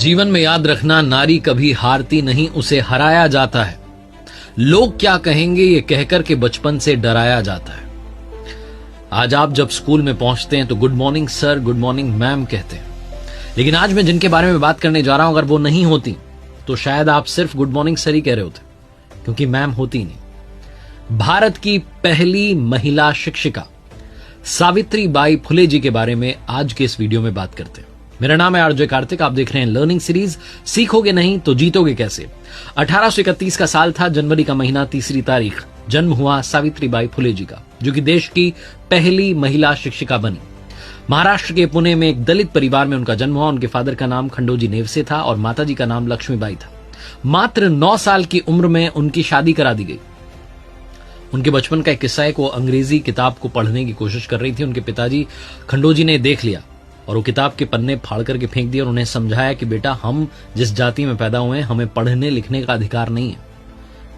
जीवन में याद रखना, नारी कभी हारती नहीं, उसे हराया जाता है। लोग क्या कहेंगे ये कहकर के बचपन से डराया जाता है। आज आप जब स्कूल में पहुंचते हैं तो good morning sir, good morning ma'am कहते हैं, लेकिन आज मैं जिनके बारे में बात करने जा रहा हूं, अगर वो नहीं होती तो शायद आप सिर्फ गुड मॉर्निंग सर ही कह रहे होते, क्योंकि मैम होती नहीं। भारत की पहली महिला शिक्षिका सावित्री बाई फुले जी के बारे में आज के इस वीडियो में बात करते हैं। मेरा नाम है आरजे कार्तिक, आप देख रहे हैं लर्निंग सीरीज सीखोगे नहीं तो जीतोगे कैसे। 1831 का साल था, जनवरी का महीना, 3 तारीख, जन्म हुआ सावित्री बाई फुले जी का, जो कि देश की पहली महिला शिक्षिका बनी। महाराष्ट्र के पुणे में एक दलित परिवार में उनका जन्म हुआ। उनके फादर का नाम खंडोजी नेवसे था और माताजी का नाम लक्ष्मीबाई था। मात्र 9 साल की उम्र में उनकी शादी करा दी गई। उनके बचपन का एक किस्सा है कि वो अंग्रेजी किताब को पढ़ने की कोशिश कर रही थी। उनके पिताजी खंडोजी ने देख लिया और वो किताब के पन्ने फाड़ करके फेंक दिए और उन्हें समझाया कि बेटा, हम जिस जाति में पैदा हुए हैं, हमें पढ़ने लिखने का अधिकार नहीं है।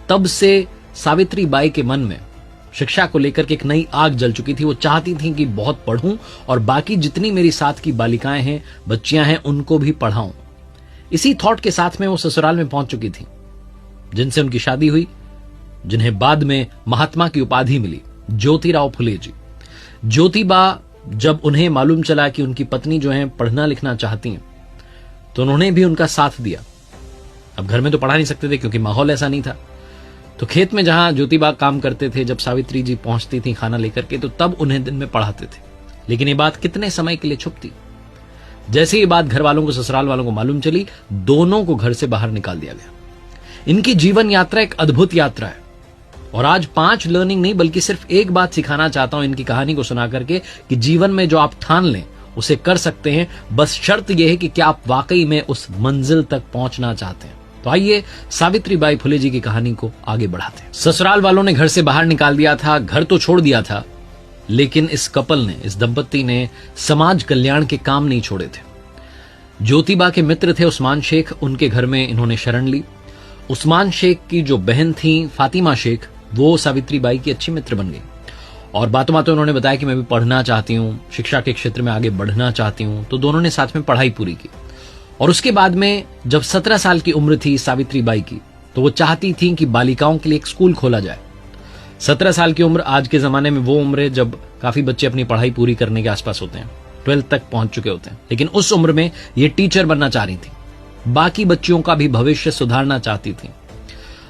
तब से सावित्री बाई के मन में शिक्षा को लेकर के एक नई आग जल चुकी थी। वो चाहती थी कि बहुत पढ़ूं और बाकी जितनी मेरी साथ की बालिकाएं हैं, बच्चियां हैं, उनको भी पढ़ाऊं। इसी थॉट के साथ में वो ससुराल में पहुंच चुकी थी, जिनसे उनकी शादी हुई, जिन्हें बाद में महात्मा की उपाधि मिली, ज्योतिराव फुले जी। ज्योतिबा, जब उन्हें मालूम चला कि उनकी पत्नी जो है पढ़ना लिखना चाहती हैं, तो उन्होंने भी उनका साथ दिया। अब घर में तो पढ़ा नहीं सकते थे क्योंकि माहौल ऐसा नहीं था, तो खेत में जहां ज्योतिबा काम करते थे, जब सावित्री जी पहुंचती थी खाना लेकर के, तो तब उन्हें दिन में पढ़ाते थे। लेकिन ये बात कितने समय के लिए छुपती। जैसे ये बात घर वालों को, ससुराल वालों को मालूम चली, दोनों को घर से बाहर निकाल दिया गया। इनकी जीवन यात्रा एक अद्भुत यात्रा है और आज 5 लर्निंग नहीं, बल्कि सिर्फ एक बात सिखाना चाहता हूं इनकी कहानी को सुना करके, कि जीवन में जो आप ठान लें उसे कर सकते हैं। बस शर्त यह है कि क्या आप वाकई में उस मंजिल तक पहुंचना चाहते हैं। तो आइए सावित्री बाई फुले जी की कहानी को आगे बढ़ाते हैं। ससुराल वालों ने घर से बाहर निकाल दिया था, घर तो छोड़ दिया था, लेकिन इस कपल ने, इस दंपत्ति ने समाज कल्याण के काम नहीं छोड़े थे। ज्योतिबा के मित्र थे उस्मान शेख, उनके घर में इन्होंने शरण ली। उस्मान शेख की जो बहन थी फातिमा शेख, वो सावित्री बाई की अच्छी मित्र बन गई और बातों बातों उन्होंने बताया कि मैं भी पढ़ना चाहती हूं, शिक्षा के क्षेत्र में आगे बढ़ना चाहती हूं। तो दोनों ने साथ में पढ़ाई पूरी की और उसके बाद में जब 17 साल की उम्र थी सावित्री बाई की, तो वो चाहती थी कि बालिकाओं के लिए एक स्कूल खोला जाए। 17 साल की उम्र आज के जमाने में वो उम्र है जब काफी बच्चे अपनी पढ़ाई पूरी करने के आसपास होते हैं, 12th तक पहुंच चुके होते हैं। लेकिन उस उम्र में ये टीचर बनना चाह रही थी, बाकी बच्चियों का भी भविष्य सुधारना चाहती थी।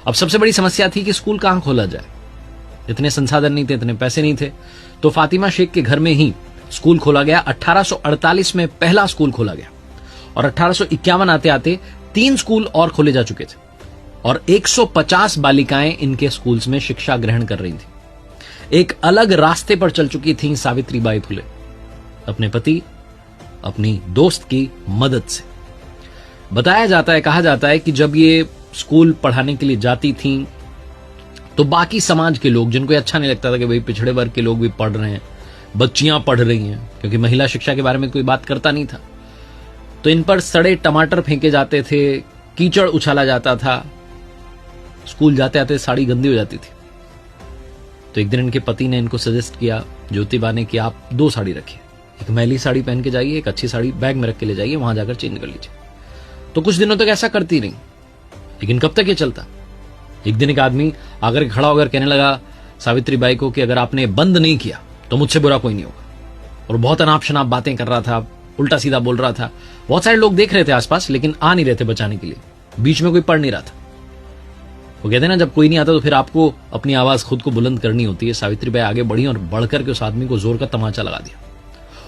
अब सबसे बड़ी समस्या थी कि स्कूल कहां खोला जाए। इतने संसाधन नहीं थे, इतने पैसे नहीं थे, तो फातिमा शेख के घर में ही स्कूल खोला गया। 1848 में पहला स्कूल खोला गया और 1851 आते आते 3 स्कूल और खोले जा चुके थे और 150 बालिकाएं इनके स्कूल्स में शिक्षा ग्रहण कर रही थी। एक अलग रास्ते पर चल चुकी थी सावित्री बाई फुले, अपने पति, अपनी दोस्त की मदद से। बताया जाता है, कहा जाता है कि जब ये स्कूल पढ़ाने के लिए जाती थीं, तो बाकी समाज के लोग, जिनको अच्छा नहीं लगता था कि भाई पिछड़े वर्ग के लोग भी पढ़ रहे हैं, बच्चियां पढ़ रही हैं, क्योंकि महिला शिक्षा के बारे में कोई बात करता नहीं था, तो इन पर सड़े टमाटर फेंके जाते थे, कीचड़ उछाला जाता था, स्कूल जाते आते साड़ी गंदी हो जाती थी। तो एक दिन इनके पति ने इनको सजेस्ट किया, ज्योतिबा ने, कि आप 2 साड़ी रखिए, एक मैली साड़ी पहन के जाइए, एक अच्छी साड़ी बैग में रख के ले जाइए, वहां जाकर चेंज कर लीजिए। तो कुछ दिनों तक ऐसा करती रही, लेकिन कब तक ये चलता। एक दिन एक आदमी आकर खड़ा होकर कहने लगा सावित्री बाई को कि अगर आपने बंद नहीं किया तो मुझसे बुरा कोई नहीं होगा। और बहुत अनाप शनाप बातें कर रहा था, उल्टा सीधा बोल रहा था। बहुत सारे लोग देख रहे थे आसपास, लेकिन आ नहीं रहे थे बचाने के लिए। बीच में कोई पढ़ नहीं रहा था। वो कहते हैं ना, जब कोई नहीं आता तो फिर आपको अपनी आवाज खुद को बुलंद करनी होती है। सावित्री बाई आगे बढ़ी और बढ़कर के उस आदमी को जोर का तमाचा लगा दिया।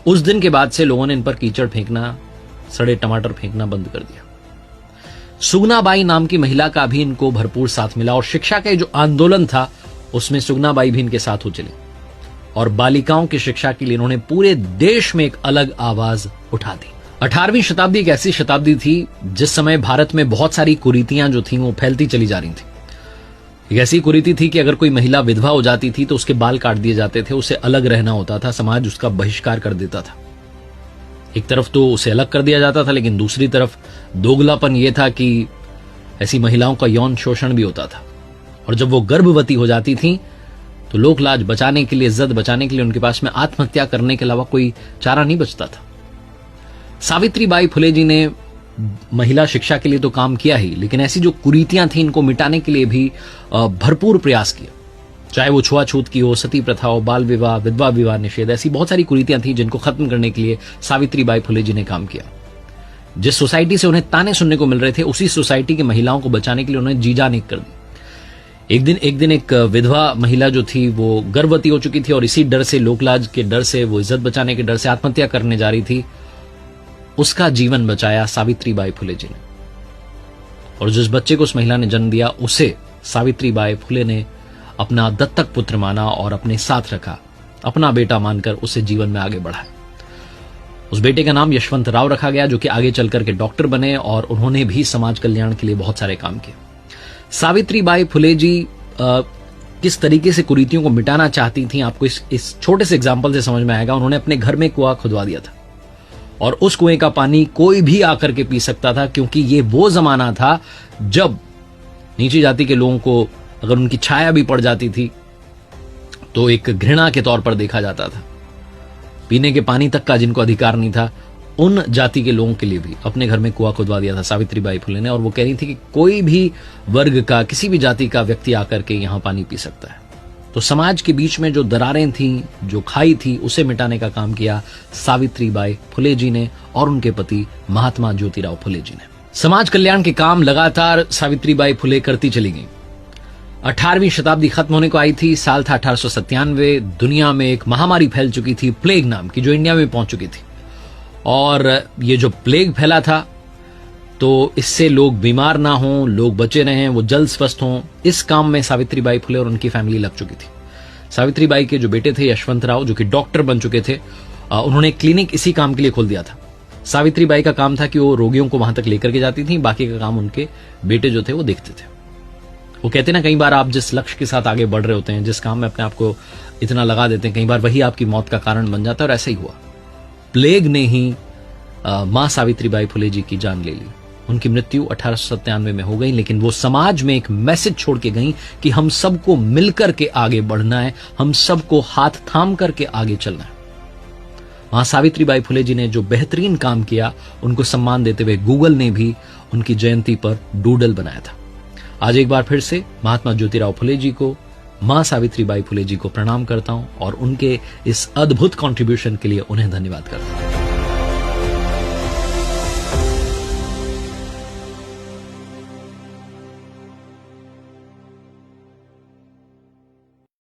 उस दिन के बाद से लोगों ने इन पर कीचड़ फेंकना, सड़े टमाटर फेंकना बंद कर दिया। सुगनाबाई नाम की महिला का भी इनको भरपूर साथ मिला और शिक्षा का जो आंदोलन था उसमें सुगनाबाई भी इनके साथ हो चले और बालिकाओं की शिक्षा के लिए इन्होंने पूरे देश में एक अलग आवाज उठा दी। 18वीं शताब्दी एक ऐसी शताब्दी थी जिस समय भारत में बहुत सारी कुरीतियां जो थी वो फैलती चली जा रही थी। एक ऐसी कुरीति थी कि अगर कोई महिला विधवा हो जाती थी तो उसके बाल काट दिए जाते थे, उसे अलग रहना होता था, समाज उसका बहिष्कार कर देता था। एक तरफ तो उसे अलग कर दिया जाता था, लेकिन दूसरी तरफ दोगलापन यह था कि ऐसी महिलाओं का यौन शोषण भी होता था और जब वो गर्भवती हो जाती थी तो लोक लाज बचाने के लिए, इज्जत बचाने के लिए उनके पास में आत्महत्या करने के अलावा कोई चारा नहीं बचता था। सावित्री बाई फुले जी ने महिला शिक्षा के लिए तो काम किया ही, लेकिन ऐसी जो कुरीतियां थी इनको मिटाने के लिए भी भरपूर प्रयास किया। चाहे वो छुआछूत की हो, सती प्रथा हो, बाल विवाह, विधवा विवाह निषेध, ऐसी बहुत सारी कुरीतियां थी जिनको खत्म करने के लिए सावित्रीबाई फुले जी ने काम किया। जिस सोसाइटी से उन्हें ताने सुनने को मिल रहे थे, उसी सोसाइटी की महिलाओं को बचाने के लिए उन्होंने जी जान एक कर दी। एक दिन एक विधवा महिला जो थी वो गर्भवती हो चुकी थी और इसी डर से, लोकलाज के डर से, वो इज्जत बचाने के डर से आत्महत्या करने जा रही थी। उसका जीवन बचाया सावित्रीबाई फुले जी ने, और जिस बच्चे को उस महिला ने जन्म दिया उसे सावित्रीबाई फुले ने अपना दत्तक पुत्र माना और अपने साथ रखा, अपना बेटा मानकर उसे जीवन में आगे बढ़ाया। उस बेटे का नाम यशवंत राव रखा गया, जो कि आगे चल करके डॉक्टर बने और उन्होंने भी समाज कल्याण के लिए बहुत सारे काम किए। सावित्रीबाई फुले जी किस तरीके से कुरीतियों को मिटाना चाहती थी, आपको इस छोटे से एग्जाम्पल से समझ में आएगा। उन्होंने अपने घर में कुआं खुदवा दिया था और उस कुएं का पानी कोई भी आकर के पी सकता था, क्योंकि ये वो जमाना था जब नीची जाति के लोगों को अगर उनकी छाया भी पड़ जाती थी तो एक घृणा के तौर पर देखा जाता था। पीने के पानी तक का जिनको अधिकार नहीं था, उन जाति के लोगों के लिए भी अपने घर में कुआं खुदवा दिया था सावित्रीबाई फुले ने, और वो कह रही थी कि कोई भी वर्ग का, किसी भी जाति का व्यक्ति आकर के यहां पानी पी सकता है। तो समाज के बीच में जो दरारें थीं, जो खाई थी, उसे मिटाने का काम किया सावित्रीबाई फुले जी ने और उनके पति महात्मा ज्योतिराव फुले जी ने। समाज कल्याण के काम लगातार सावित्रीबाई फुले करती चली गई। 18वीं शताब्दी खत्म होने को आई थी, साल था 1897। दुनिया में एक महामारी फैल चुकी थी प्लेग नाम की, जो इंडिया में पहुंच चुकी थी, और ये जो प्लेग फैला था तो इससे लोग बीमार ना हों, लोग बचे रहें, वो जल्द स्वस्थ हों, इस काम में सावित्रीबाई फुले और उनकी फैमिली लग चुकी थी। सावित्रीबाई के जो बेटे थे यशवंत राव, जो कि डॉक्टर बन चुके थे, उन्होंने क्लिनिक इसी काम के लिए खोल दिया था। सावित्रीबाई का काम था कि वो रोगियों को वहां तक लेकर के जाती थी, बाकी का काम उनके बेटे जो थे वो देखते थे। वो कहते ना, कई बार आप जिस लक्ष्य के साथ आगे बढ़ रहे होते हैं, जिस काम में अपने आप को इतना लगा देते हैं, कई बार वही आपकी मौत का कारण बन जाता है, और ऐसा ही हुआ। प्लेग ने ही मां सावित्रीबाई फुले जी की जान ले ली। उनकी मृत्यु 1897 में हो गई, लेकिन वो समाज में एक मैसेज छोड़ के गई कि हम सबको मिलकर के आगे बढ़ना है, हम सबको हाथ थाम करके आगे चलना है। मां सावित्रीबाई फुले जी ने जो बेहतरीन काम किया, उनको सम्मान देते हुए गूगल ने भी उनकी जयंती पर डूडल बनाया था। आज एक बार फिर से महात्मा ज्योतिराव फुले जी को, मां सावित्रीबाई फुले जी को प्रणाम करता हूं और उनके इस अद्भुत कंट्रीब्यूशन के लिए उन्हें धन्यवाद करता हूं।